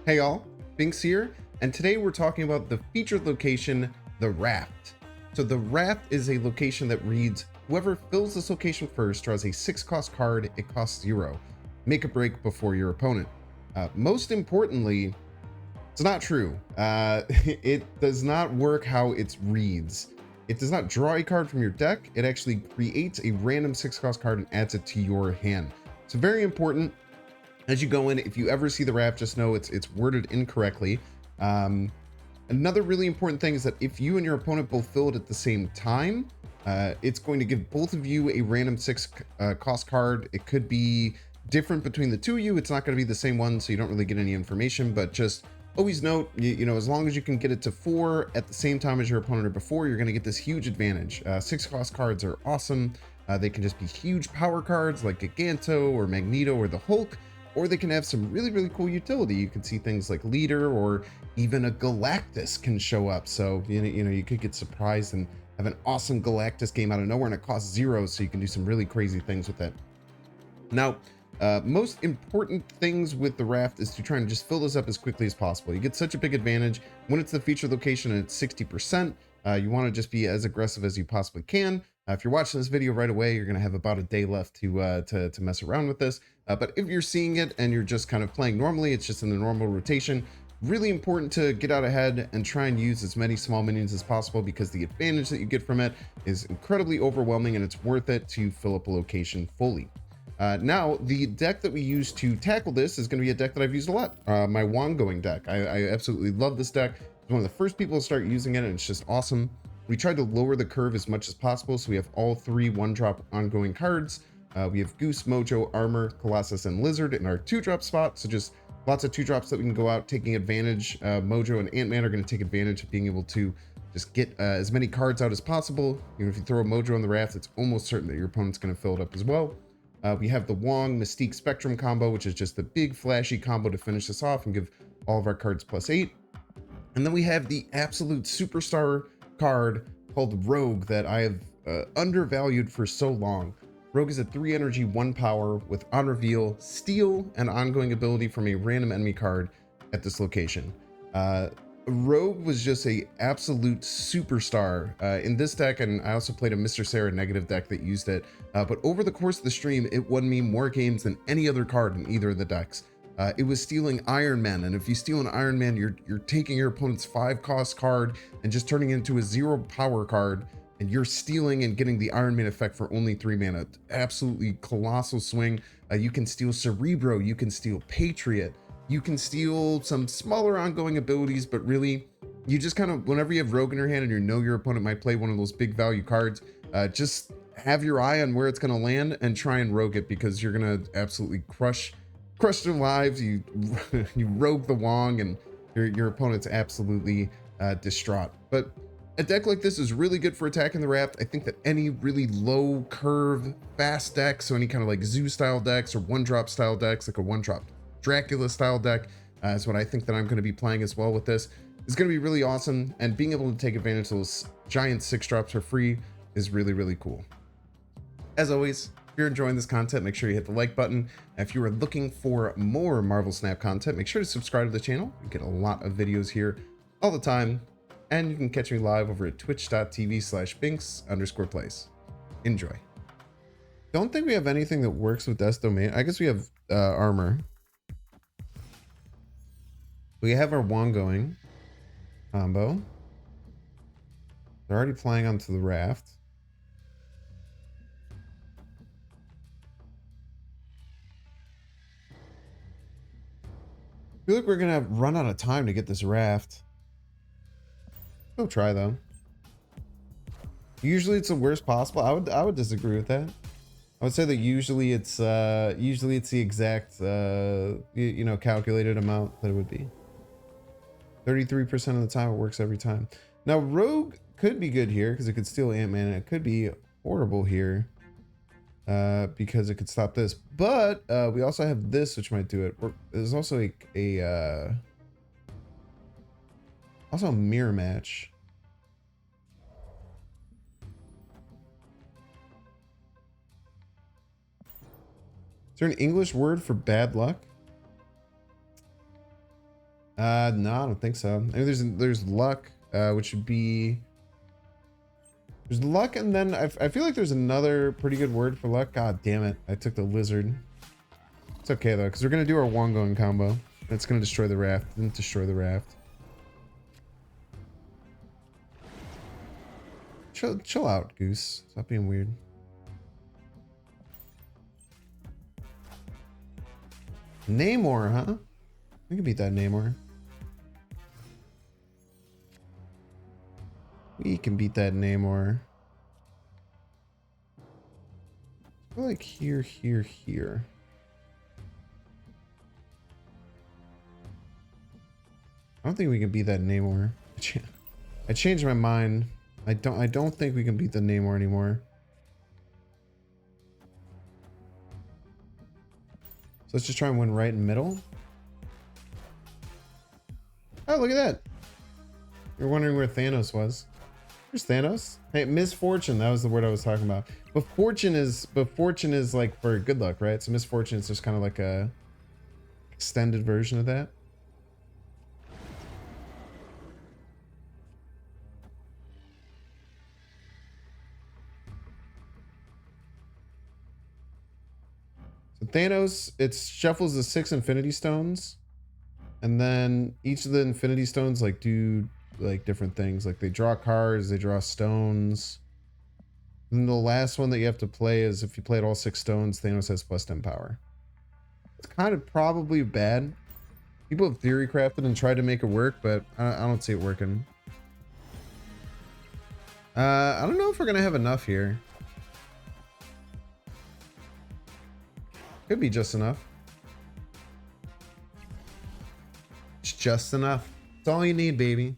Hey y'all, Binks here, and today we're talking about the featured location, the Raft. So the Raft is a location that reads, whoever fills this location first draws a 6-cost card, it costs 0. Make a break before your opponent. Most importantly, it's not true. It does not work how it reads. It does not draw a card from your deck, it actually creates a random 6-cost card and adds it to your hand. So very important. As you go in, if you ever see the Raft, just know it's worded incorrectly. Another really important thing is that if you and your opponent both fill it at the same time, it's going to give both of you a random 6 cost card. It could be different between the two of you. It's not going to be the same one, so you don't really get any information, but just always note, you know, as long as you can get it to 4 at the same time as your opponent or before, you're going to get this huge advantage. 6 cost cards are awesome. They can just be huge power cards like Giganto or Magneto or the Hulk, or they can have some really, really cool utility. You can see things like Leader, or even a Galactus can show up. So, you know, you could get surprised and have an awesome Galactus game out of nowhere, and it costs 0, so you can do some really crazy things with it. Now, most important things with the Raft is to try and just fill this up as quickly as possible. You get such a big advantage when it's the featured location and it's 60%. You want to just be as aggressive as you possibly can. If you're watching this video right away, you're going to have about a day left to mess around with this. But if you're seeing it and you're just kind of playing normally, it's just in the normal rotation, really important to get out ahead and try and use as many small minions as possible, because the advantage that you get from it is incredibly overwhelming and it's worth it to fill up a location fully. Now, the deck that we use to tackle this is going to be a deck that I've used a lot, my Wong-going deck. I absolutely love this deck. I was one of the first people to start using it, and it's just awesome. We tried to lower the curve as much as possible, so we have all 3 1-drop ongoing cards. We have Goose, Mojo, Armor, Colossus, and Lizard in our 2-drop spot, so just lots of 2-drops that we can go out taking advantage. Mojo and Ant-Man are going to take advantage of being able to just get as many cards out as possible. You know, if you throw a Mojo on the Raft, it's almost certain that your opponent's going to fill it up as well. We have the Wong Mystique Spectrum combo, which is just a big flashy combo to finish this off and give all of our cards +8. And then we have the absolute superstar card called Rogue that I have undervalued for so long. Rogue is a 3 energy, 1 power with on reveal, steal, and ongoing ability from a random enemy card at this location. Rogue was just a absolute superstar in this deck, and I also played a Mr. Sarah negative deck that used it. But over the course of the stream, it won me more games than any other card in either of the decks. It was stealing Iron Man, and if you steal an Iron Man, you're taking your opponent's 5-cost card and just turning it into a 0 power card, and you're stealing and getting the Iron Man effect for only 3 mana. Absolutely colossal swing. You can steal Cerebro, you can steal Patriot, you can steal some smaller ongoing abilities, but really, you just kind of, whenever you have Rogue in your hand and you know your opponent might play one of those big value cards, just have your eye on where it's going to land and try and Rogue it, because you're going to absolutely crush their lives. You Rogue the Wong, and your opponent's absolutely distraught. But a deck like this is really good for attacking the Raft. I think that any really low curve, fast deck, so any kind of like Zoo style decks or 1-drop style decks, like a 1-drop Dracula style deck, is what I think that I'm going to be playing as well with this. It's going to be really awesome, and being able to take advantage of those giant 6-drops for free is really, really cool. As always, if you're enjoying this content, make sure you hit the like button. If you are looking for more Marvel Snap content, make sure to subscribe to the channel. You get a lot of videos here all the time. And you can catch me live over at twitch.tv/binks_plays. Enjoy. Don't think we have anything that works with Death Domain. I guess we have Armor. We have our Wong-going combo. They're already playing onto the Raft. I feel like we're gonna run out of time to get this Raft. Go try though. Usually it's the worst possible. I would disagree with that. I would say that usually it's the exact you know, calculated amount that it would be. 33% of the time it works every time. Now Rogue could be good here because it could steal Ant-Man, and it could be horrible here because it could stop this. But we also have this, which might do it. There's also also a mirror match. Is there an English word for bad luck? No, I don't think so. I mean, there's luck, which would be there's luck, and then I feel like there's another pretty good word for luck. God damn it! I took the lizard. It's okay though, because we're gonna do our one going combo. That's gonna destroy the raft. Didn't destroy the raft. Chill out, Goose. Stop being weird. Namor, huh? We can beat that Namor. We can beat that Namor. I feel like here. I don't think we can beat that Namor. I changed my mind. I don't think we can beat the Namor anymore. So let's just try and win right in the middle. Oh, look at that. You're wondering where Thanos was. There's Thanos. Hey, misfortune. That was the word I was talking about. But fortune is like for good luck, right? So misfortune is just kind of like a extended version of that. So Thanos, it shuffles the 6 Infinity Stones, and then each of the Infinity Stones like do like different things. Like they draw cards, they draw stones. And the last one that you have to play is if you played all 6 stones, Thanos has +10 power. It's kind of probably bad. People have theory crafted and tried to make it work, but I don't see it working. I don't know if we're gonna have enough here. Could be just enough. It's just enough. It's all you need, baby.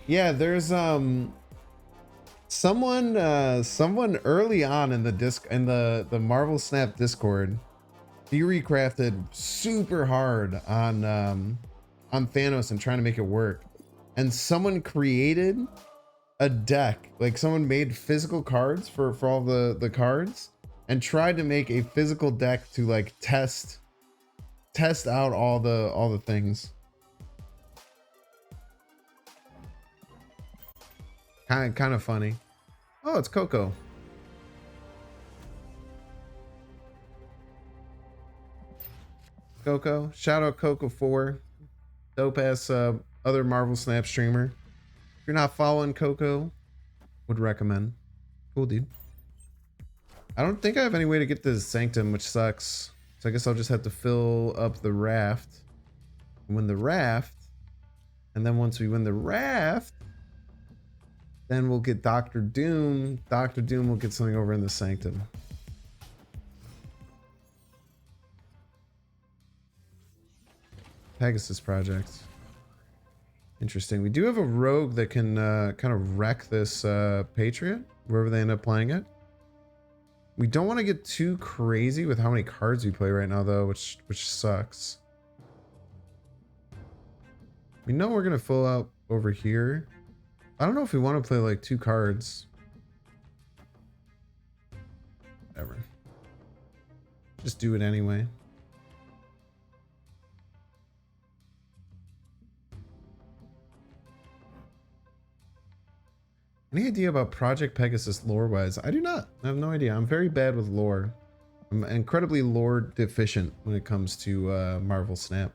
Yeah, there's someone early on in the Marvel Snap Discord theory crafted super hard on Thanos and trying to make it work. And someone created a deck, like someone made physical cards for all the cards and tried to make a physical deck to like test out all the things. Kind of funny. Oh, it's Coco. Coco. Shout out Coco 4. Dope ass other Marvel Snap streamer. If you're not following Coco, would recommend. Cool dude. I don't think I have any way to get this Sanctum, which sucks. So I guess I'll just have to fill up the raft. Win the raft. And then once we win the raft, then we'll get Doctor Doom. Doctor Doom will get something over in the Sanctum. Pegasus Project. Interesting. We do have a rogue that can kind of wreck this Patriot, wherever they end up playing it. We don't want to get too crazy with how many cards we play right now, though, which sucks. We know we're going to fill out over here. I don't know if we want to play like 2 cards. Whatever. Just do it anyway. Any idea about Project Pegasus lore-wise? I do not. I have no idea. I'm very bad with lore. I'm incredibly lore deficient when it comes to Marvel Snap.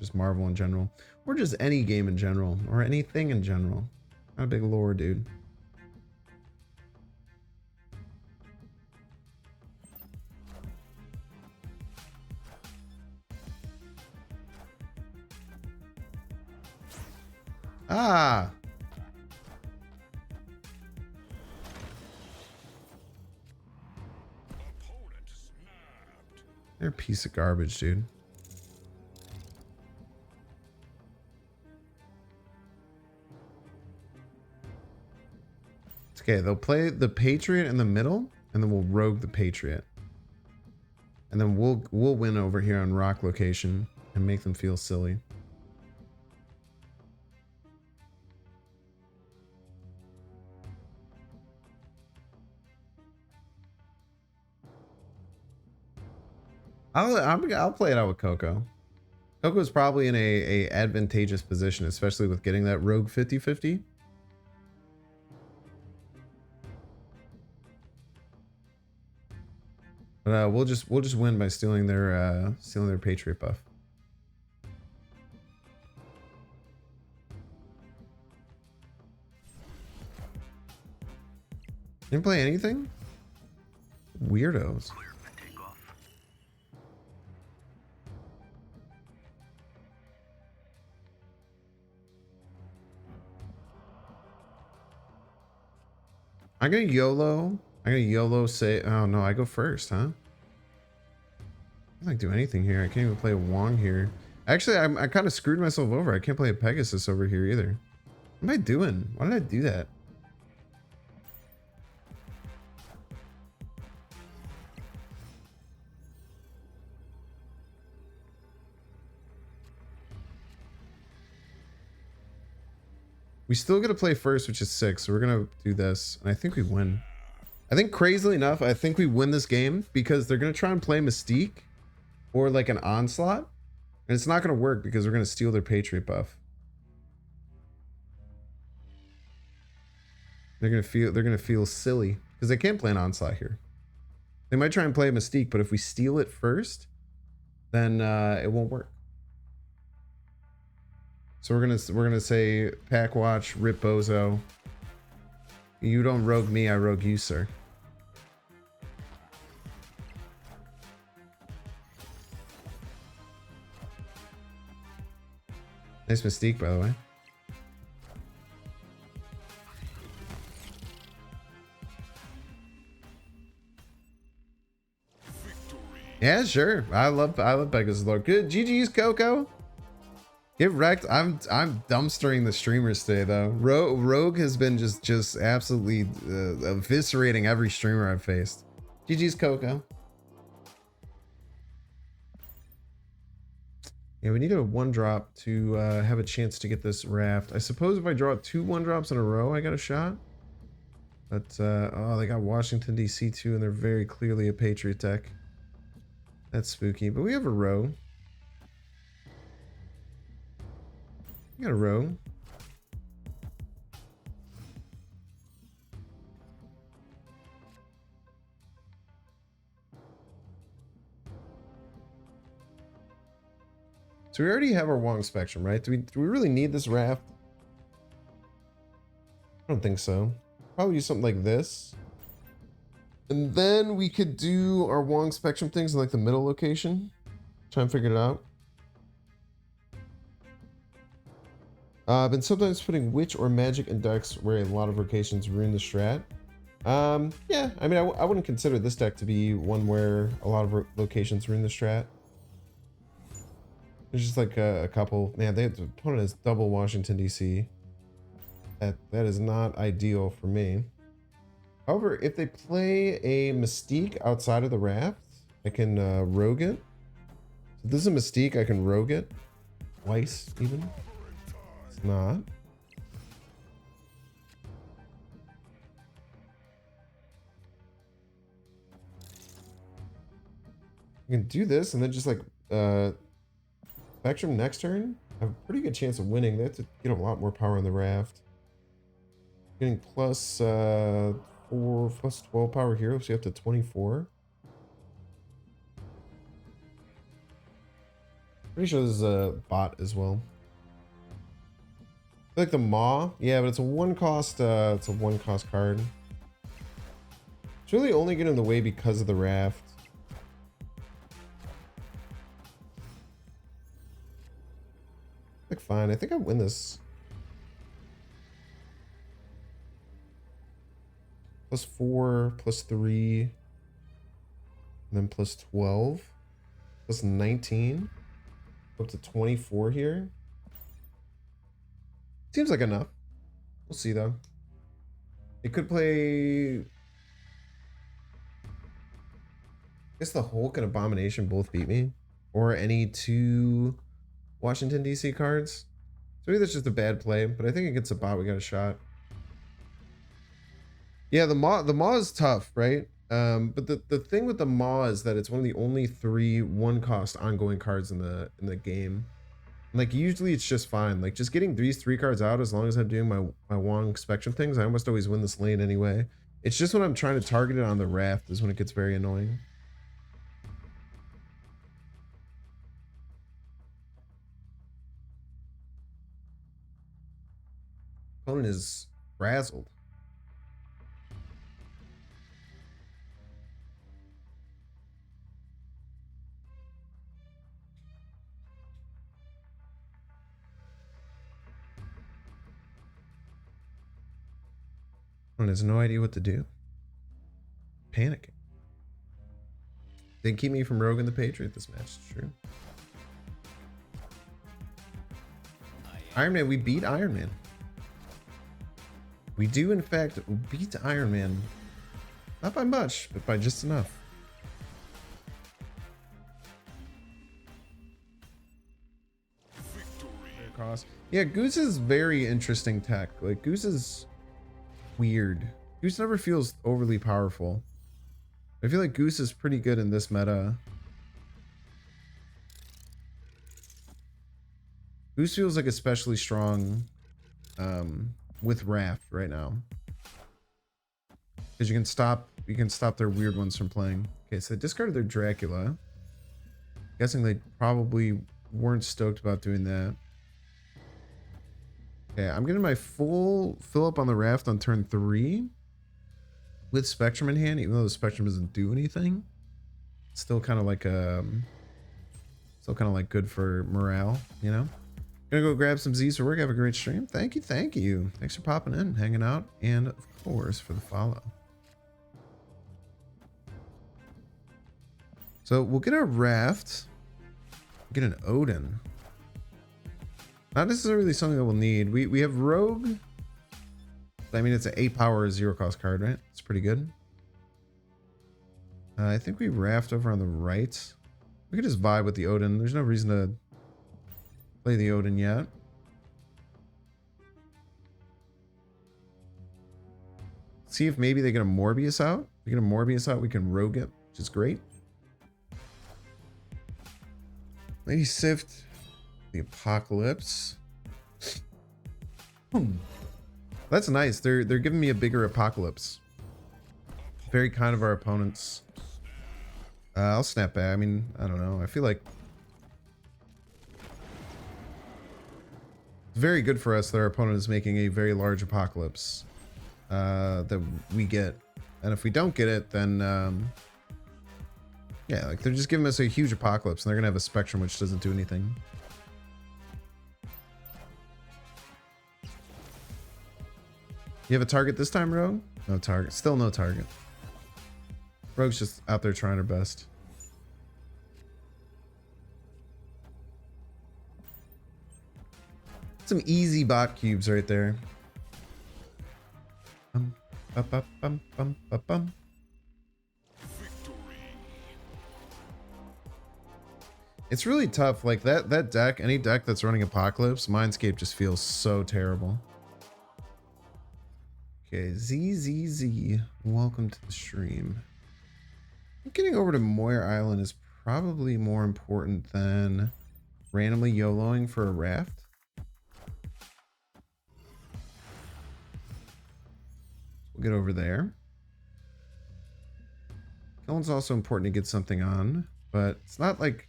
Just Marvel in general. Or just any game in general. Or anything in general. Not a big lore dude. Ah! They're a piece of garbage, dude. It's okay, they'll play the Patriot in the middle, and then we'll rogue the Patriot. And then we'll win over here on rock location and make them feel silly. I'll play it out with Coco. Coco's probably in a advantageous position, especially with getting that rogue 50-50. But we'll just win by stealing their Patriot buff. Didn't play anything? Weirdos. I'm gonna YOLO say, oh no, I go first, huh? I can't like do anything here. I can't even play a Wong here. Actually, I kind of screwed myself over. I can't play a Pegasus over here either. What am I doing? Why did I do that? We still got to play first, which is 6. So we're going to do this. And I think we win. I think crazily enough, I think we win this game because they're going to try and play Mystique or like an Onslaught. And it's not going to work because we're going to steal their Patriot buff. They're going to feel silly because they can't play an Onslaught here. They might try and play a Mystique, but if we steal it first, then it won't work. So we're gonna say Pack Watch, Rip Bozo. You don't rogue me, I rogue you, sir. Nice Mystique, by the way. Yeah, sure. I love Pegasus Lord. Good. GG's, Coco. Get wrecked. I'm dumpstering the streamers today though. Rogue has been just absolutely eviscerating every streamer I've faced. GG's, Coco. Yeah, we need a 1-drop to have a chance to get this Raft. I suppose if I draw 2 1-drops in a row, I got a shot. But oh, they got Washington DC too, and they're very clearly a Patriot deck. That's spooky, but we have a row. We got a row. So we already have our Wong Spectrum, right? Do we really need this Raft? I don't think so. Probably do something like this. And then we could do our Wong Spectrum things in like the middle location. Try and figure it out. I've been sometimes putting Witch or Magic in decks where a lot of locations ruin the strat. Yeah, I mean, I wouldn't consider this deck to be one where a lot of locations ruin the strat. There's just like a couple. Man, the opponent has double Washington DC. That is not ideal for me. However, if they play a Mystique outside of the Raft, I can rogue it. So if this is a Mystique, I can rogue it. Twice, even. It's not. I can do this and then just like Spectrum next turn. I have a pretty good chance of winning. They have to get a lot more power on the Raft. Getting plus 4 plus 12 power here, so you have to 24. Pretty sure this is a bot as well. I like the Maw, yeah, but it's a 1-cost. It's a 1-cost card. It's really only getting in the way because of the Raft. Like fine, I think I win this. Plus 4, plus 3, and then plus 12, plus 19, up to 24 here. Seems like enough. We'll see though. It could play. I guess the Hulk and Abomination both beat me, or any 2 Washington DC cards. So maybe that's just a bad play, but I think against a bot we got a shot. Yeah, the Maw is tough, right? But the thing with the Maw is that it's one of the only 3 1-cost ongoing cards in the game. Like usually it's just fine. Like just getting these 3 cards out, as long as I'm doing my Wong Spectrum things, I almost always win this lane anyway. It's just when I'm trying to target it on the Raft is when it gets very annoying. Opponent is frazzled. Opponent has no idea what to do. Panicking. Didn't keep me from roguing the Patriot this match. It's true. Iron Man, we beat Iron Man. We do, in fact, beat Iron Man. Not by much, but by just enough. Yeah, Goose is very interesting tech. Like, Goose is weird. Goose never feels overly powerful. I feel like Goose is pretty good in this meta. Goose feels like especially strong with Raft right now. Because you can stop their weird ones from playing. Okay, so they discarded their Dracula. Guessing they probably weren't stoked about doing that. Okay, I'm getting my full fill up on the Raft on turn 3 with Spectrum in hand, even though the Spectrum doesn't do anything. It's still kind of like good for morale, you know? Gonna go grab some Z's for work. Have a great stream. Thank you, thank you. Thanks for popping in, hanging out, and of course for the follow. So we'll get a Raft, get an Odin. Not necessarily something that we'll need. We have Rogue. I mean, it's an 8 power 0 cost card, right? It's pretty good. I think we Raft over on the right. We could just vibe with the Odin. There's no reason to play the Odin yet. See if maybe they get a Morbius out. If we get a Morbius out, we can Rogue it, which is great. Lady Sift, the Apocalypse. That's nice. They're giving me a bigger Apocalypse. Very kind of our opponents. I'll snap back. I mean, I don't know. I feel like it's very good for us that our opponent is making a very large Apocalypse that we get. And if we don't get it, then yeah, like they're just giving us a huge Apocalypse and they're gonna have a Spectrum which doesn't do anything. You have a target this time, Rogue? No target. Still no target. Rogue's just out there trying her best. Some easy bot cubes right there. It's really tough. Like that deck, any deck that's running Apocalypse, Mindscape just feels so terrible. Okay, ZZZ, welcome to the stream. Getting over to Moyer Island is probably more important than randomly YOLOing for a Raft. We'll get over there. Killing's also important to get something on, but it's not like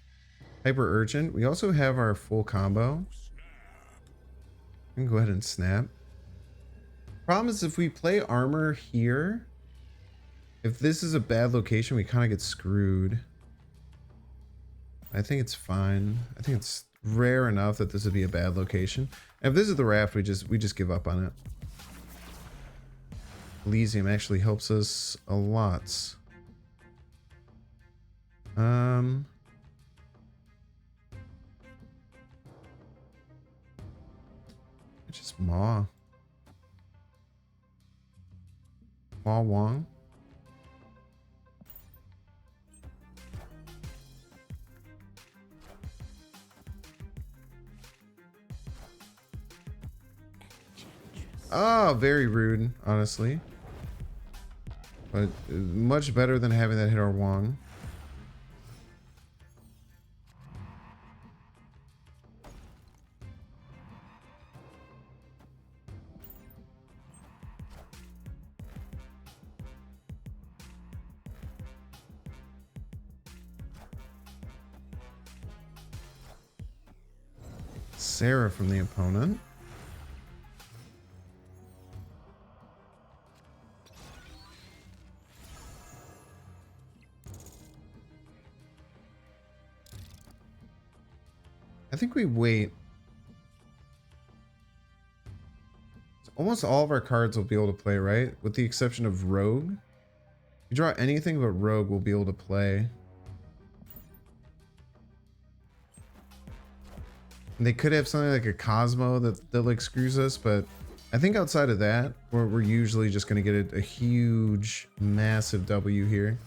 hyper urgent. We also have our full combo. We can go ahead and snap. Problem is if we play armor here, if this is a bad location, we kind of get screwed. I think it's fine. I think it's rare enough that this would be a bad location. And if this is the Raft, we just give up on it. Elysium actually helps us a lot. It's just Maw. Maw Wong. Oh, very rude, honestly. But much better than having that hit our Wong. Sarah from the opponent. I think we wait. Almost all of our cards will be able to play, right? With the exception of Rogue. If you draw anything but Rogue, we'll be able to play. And they could have something like a Cosmo that like screws us, but I think outside of that, we're usually just going to get a huge, massive W here.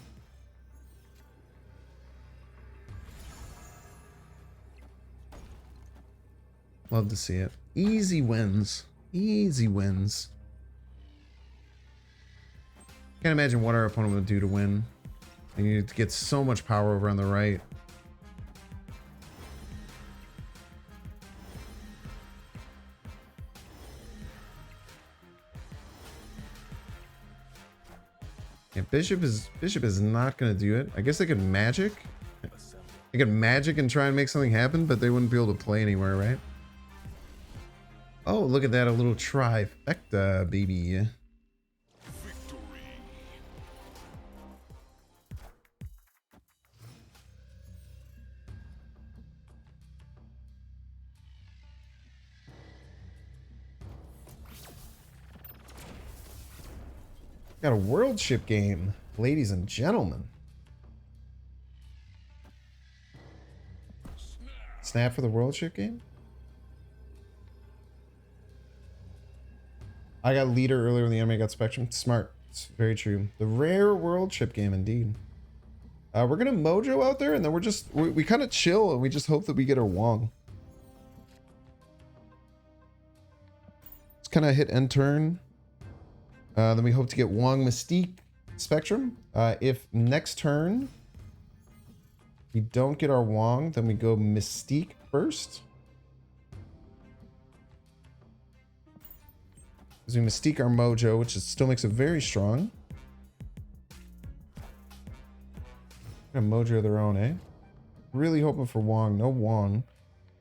Love to see it. Easy wins. Easy wins. Can't imagine what our opponent would do to win. They need to get so much power over on the right. Yeah, Bishop is not gonna do it. I guess they could magic. They could magic and try and make something happen, but they wouldn't be able to play anywhere, right? Oh, look at that, a little trifecta, baby. Got a world ship game, ladies and gentlemen. Snap for the world ship game? I got leader earlier in the anime, got Spectrum. Smart. It's very true. The rare world ship game, indeed. We're gonna Mojo out there, and then we kind of chill, and we just hope that we get our Wong. Let's kind of hit end turn. Then we hope to get Wong, Mystique, Spectrum. If next turn we don't get our Wong, then we go Mystique first. Because we Mystique our Mojo, which still makes it very strong. Mojo their own, eh? Really hoping for Wong. No Wong.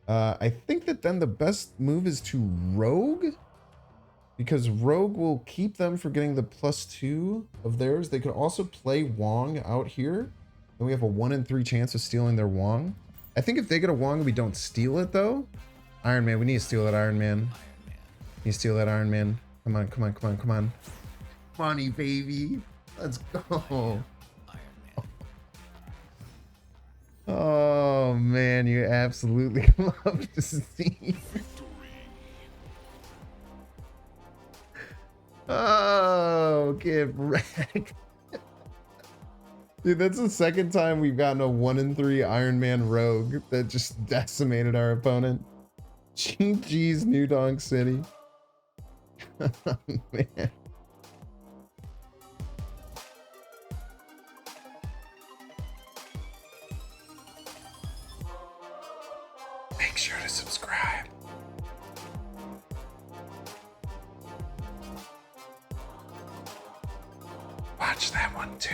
I think that then the best move is to Rogue. Because Rogue will keep them from getting the +2 of theirs. They could also play Wong out here. And we have a 1 in 3 chance of stealing their Wong. I think if they get a Wong and we don't steal it though. Iron Man, we need to steal that Iron Man. You steal that Iron Man. Come on, come on, come on, come on. Money, baby. Let's go. Oh man, you absolutely love to see. Oh, get wrecked. Dude, that's the second time we've gotten a 1 in 3 Iron Man Rogue that just decimated our opponent. GG's New Donk City. Oh, man. Make sure to subscribe. Watch that one too.